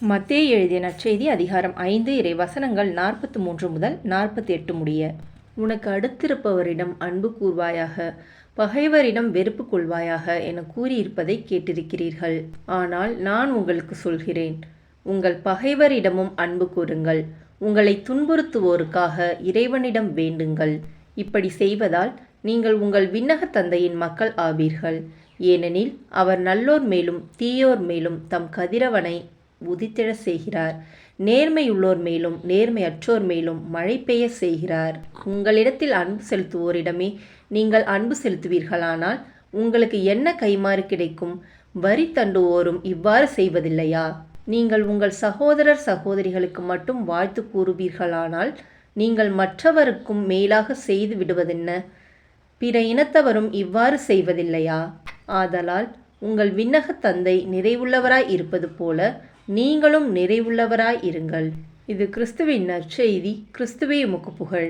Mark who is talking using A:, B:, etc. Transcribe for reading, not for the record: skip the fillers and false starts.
A: மத்தேயு எழுதிய நற்செய்தி அதிகாரம் 5 இறைவசனங்கள் 43 முதல் 48 முடிய. உனக்கு அடுத்திருப்பவரிடம் அன்பு கூர்வாயாக, பகைவரிடம் வெறுப்பு கொள்வாயாக என கூறியிருப்பதை கேட்டிருக்கிறீர்கள். ஆனால் நான் உங்களுக்கு சொல்கிறேன், உங்கள் பகைவரிடமும் அன்பு கூருங்கள், உங்களை துன்புறுத்துவோருக்காக இறைவனிடம் வேண்டுங்கள். இப்படி செய்வதால் நீங்கள் உங்கள் விண்ணக தந்தையின் மக்கள் ஆவீர்கள். ஏனெனில் அவர் நல்லோர் மேலும் தீயோர் மேலும் தம் கதிரவனை உதித்திட செய்கிறார். நேர்மையுள்ளோர் மேலும் நேர்மையற்றோர் மேலும் மழை பெய்ய செய்கிறார். உங்களிடத்தில் அன்பு செலுத்துவோரிடமே நீங்கள் அன்பு செலுத்துவீர்களானால் உங்களுக்கு என்ன கைமாறு கிடைக்கும்? வரி தண்டுவோரும் இவ்வாறு செய்வதில்லையா? நீங்கள் உங்கள் சகோதரர் சகோதரிகளுக்கு மட்டும் வாழ்த்து கூறுவீர்களானால் நீங்கள் மற்றவருக்கும் மேலாக செய்து விடுவதென்ன? பிற இனத்தவரும் இவ்வாறு செய்வதில்லையா? ஆதலால் உங்கள் விண்ணக தந்தை நிறைவுள்ளவராய் இருப்பது போல நீங்களும் நிறைவுள்ளவராய் இருங்கள். இது கிறிஸ்துவின் நற்செய்தி. கிறிஸ்துவே உமக்கு புகழ்.